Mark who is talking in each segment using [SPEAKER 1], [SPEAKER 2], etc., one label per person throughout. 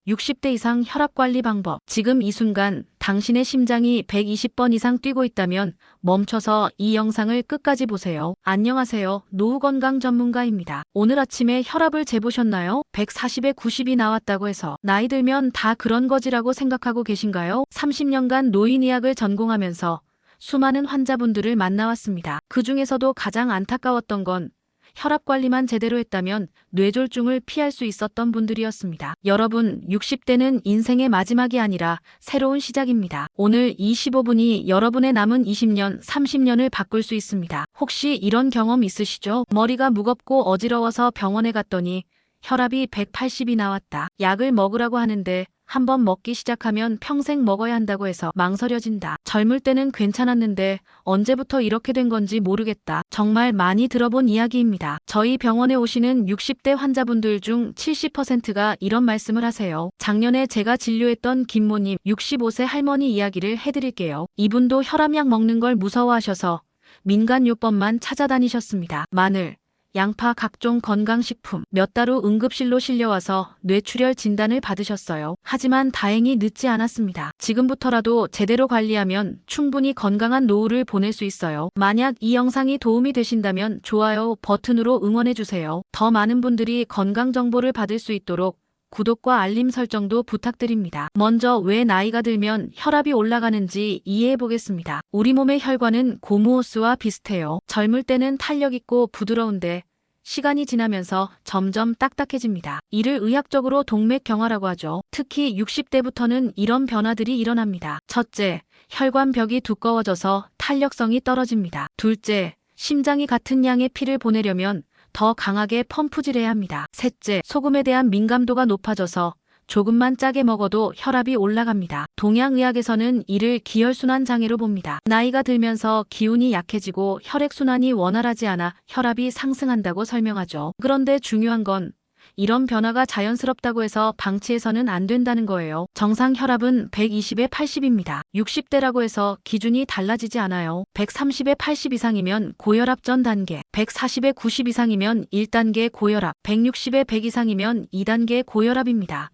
[SPEAKER 1] 60대 이상 혈압관리 방법. 지금 이 순간 당신의 심장이 120번 이상 뛰고 있다면 멈춰서 이 영상을 끝까지 보세요. 안녕하세요. 노후건강 전문가입니다. 오늘 아침에 혈압을 재보셨나요? 140에 90이 나왔다고 해서 나이 들면 다 그런 거지라고 생각하고 계신가요? 30년간 노인의학을 전공하면서 수많은 환자분들을 만나왔습니다. 그 중에서도 가장 안타까웠던 건 혈압관리만 제대로 했다면 뇌졸중을 피할 수 있었던 분들이었습니다. 여러분, 60대는 인생의 마지막이 아니라 새로운 시작입니다. 오늘 이 15분이 여러분의 남은 20년, 30년을 바꿀 수 있습니다. 혹시 이런 경험 있으시죠? 머리가 무겁고 어지러워서 병원에 갔더니 혈압이 180이 나왔다. 약을 먹으라고 하는데 한번 먹기 시작하면 평생 먹어야 한다고 해서 망설여진다. 젊을 때는 괜찮았는데 언제부터 이렇게 된 건지 모르겠다. 정말 많이 들어본 이야기입니다. 저희 병원에 오시는 60대 환자분들 중 70%가 이런 말씀을 하세요. 작년에 제가 진료했던 김모님 65세 할머니 이야기를 해드릴게요. 이분도 혈압약 먹는 걸 무서워하셔서 민간요법만 찾아다니셨습니다. 마늘, 양파 각종 건강식품 몇 달 후 응급실로 실려와서 뇌출혈 진단을 받으셨어요. 하지만 다행히 늦지 않았습니다. 지금부터라도 제대로 관리하면 충분히 건강한 노후를 보낼 수 있어요. 만약 이 영상이 도움이 되신다면 좋아요 버튼으로 응원해주세요. 더 많은 분들이 건강 정보를 받을 수 있도록 구독과 알림 설정도 부탁드립니다. 먼저 왜 나이가 들면 혈압이 올라가는지 이해해 보겠습니다. 우리 몸의 혈관은 고무호스와 비슷해요. 젊을 때는 탄력 있고 부드러운데 시간이 지나면서 점점 딱딱해집니다. 이를 의학적으로 동맥경화라고 하죠. 특히 60대부터는 이런 변화들이 일어납니다. 첫째, 혈관벽이 두꺼워져서 탄력성이 떨어집니다. 둘째, 심장이 같은 양의 피를 보내려면 더 강하게 펌프질해야 합니다. 셋째, 소금에 대한 민감도가 높아져서 조금만 짜게 먹어도 혈압이 올라갑니다. 동양의학에서는 이를 기혈순환 장애로 봅니다. 나이가 들면서 기운이 약해지고 혈액순환이 원활하지 않아 혈압이 상승한다고 설명하죠. 그런데 중요한 건 이런 변화가 자연스럽다고 해서 방치해서는 안 된다는 거예요. 정상 혈압은 120에 80입니다. 60대라고 해서 기준이 달라지지 않아요. 130에 80 이상이면 고혈압 전 단계, 140에 90 이상이면 1단계 고혈압, 160에 100 이상이면 2단계 고혈압입니다.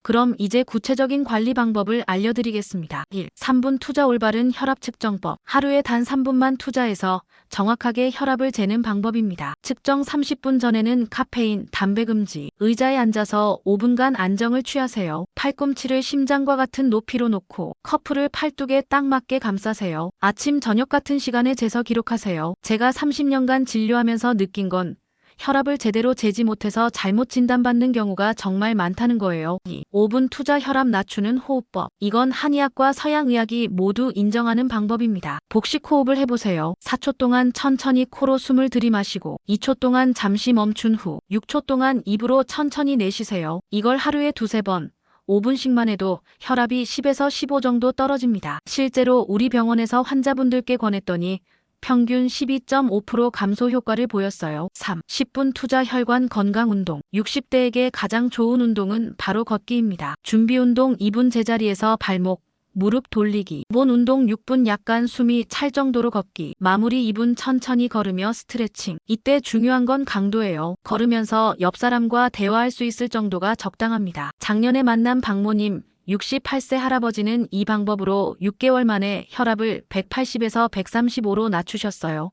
[SPEAKER 1] 그럼 이제 구체적인 관리 방법을 알려드리겠습니다. 1. 3분 투자 올바른 혈압 측정법. 하루에 단 3분만 투자해서 정확하게 혈압을 재는 방법입니다. 측정 30분 전에는 카페인, 담배 금지. 의자에 앉아서 5분간 안정을 취하세요. 팔꿈치를 심장과 같은 높이로 놓고 커프를 팔뚝에 딱 맞게 감싸세요. 아침, 저녁 같은 시간에 재서 기록하세요. 제가 30년간 진료하면서 느낀 건 혈압을 제대로 재지 못해서 잘못 진단받는 경우가 정말 많다는 거예요. 2. 5분 투자 혈압 낮추는 호흡법. 이건 한의학과 서양의학이 모두 인정하는 방법입니다. 복식 호흡을 해보세요. 4초 동안 천천히 코로 숨을 들이마시고 2초 동안 잠시 멈춘 후 6초 동안 입으로 천천히 내쉬세요. 이걸 하루에 2~3번 5분씩만 해도 혈압이 10에서 15 정도 떨어집니다. 실제로 우리 병원에서 환자분들께 권했더니 평균 12.5% 감소 효과를 보였어요. 3. 10분 투자 혈관 건강 운동. 60대에게 가장 좋은 운동은 바로 걷기입니다. 준비 운동 2분 제자리에서 발목, 무릎 돌리기. 기본 운동 6분 약간 숨이 찰 정도로 걷기. 마무리 2분 천천히 걸으며 스트레칭. 이때 중요한 건 강도예요. 걸으면서 옆 사람과 대화할 수 있을 정도가 적당합니다. 작년에 만난 박모님 68세 할아버지는 이 방법으로 6개월 만에 혈압을 180에서 135로 낮추셨어요.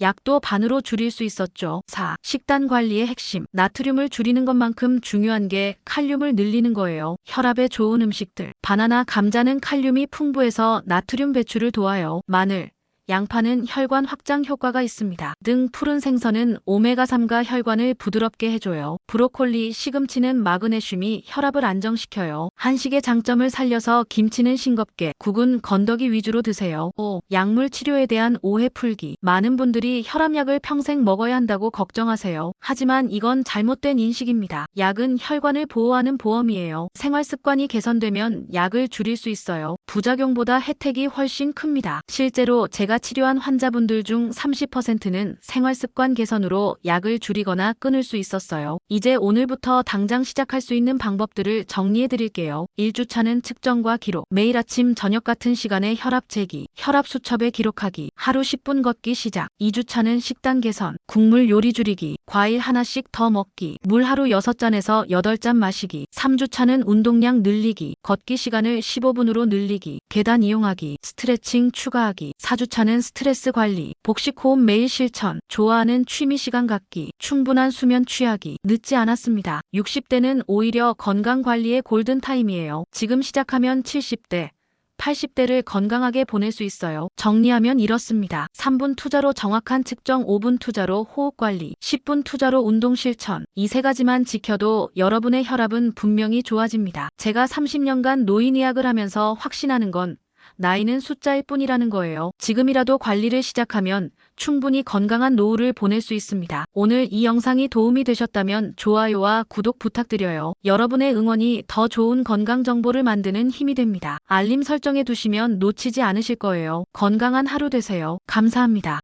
[SPEAKER 1] 약도 반으로 줄일 수 있었죠. 4. 식단 관리의 핵심. 나트륨을 줄이는 것만큼 중요한 게 칼륨을 늘리는 거예요. 혈압에 좋은 음식들. 바나나, 감자는 칼륨이 풍부해서 나트륨 배출을 도와요. 마늘, 양파는 혈관 확장 효과가 있습니다. 등 푸른 생선은 오메가3가 혈관을 부드럽게 해줘요. 브로콜리, 시금치는 마그네슘이 혈압을 안정시켜요. 한식의 장점을 살려서 김치는 싱겁게, 국은 건더기 위주로 드세요. 5. 약물 치료에 대한 오해 풀기. 많은 분들이 혈압약을 평생 먹어야 한다고 걱정하세요. 하지만 이건 잘못된 인식입니다. 약은 혈관을 보호하는 보험이에요. 생활 습관이 개선되면 약을 줄일 수 있어요. 부작용보다 혜택이 훨씬 큽니다. 실제로 제가 치료한 환자분들 중 30%는 생활습관 개선으로 약을 줄이거나 끊을 수 있었어요. 이제 오늘부터 당장 시작할 수 있는 방법들을 정리해 드릴게요. 1주차는 측정과 기록. 매일 아침 저녁 같은 시간에 혈압 재기, 혈압 수첩에 기록하기, 하루 10분 걷기 시작. 2주차는 식단 개선, 국물 요리 줄이기, 과일 하나씩 더 먹기, 물 하루 6잔에서 8잔 마시기. 3주차는 운동량 늘리기, 걷기 시간을 15분으로 늘리기, 계단 이용하기, 스트레칭 추가하기. 4주차는 스트레스 관리, 복식 호흡 매일 실천, 좋아하는 취미 시간 갖기, 충분한 수면 취하기. 늦지 않았습니다. 60대는 오히려 건강 관리의 골든 타임이에요. 지금 시작하면 70대, 80대를 건강하게 보낼 수 있어요. 정리하면 이렇습니다. 3분 투자로 정확한 측정, 5분 투자로 호흡 관리, 10분 투자로 운동 실천. 이 세 가지만 지켜도 여러분의 혈압은 분명히 좋아집니다. 제가 30년간 노인의학을 하면서 확신하는 건 나이는 숫자일 뿐이라는 거예요. 지금이라도 관리를 시작하면 충분히 건강한 노후를 보낼 수 있습니다. 오늘 이 영상이 도움이 되셨다면 좋아요와 구독 부탁드려요. 여러분의 응원이 더 좋은 건강 정보를 만드는 힘이 됩니다. 알림 설정해 두시면 놓치지 않으실 거예요. 건강한 하루 되세요. 감사합니다.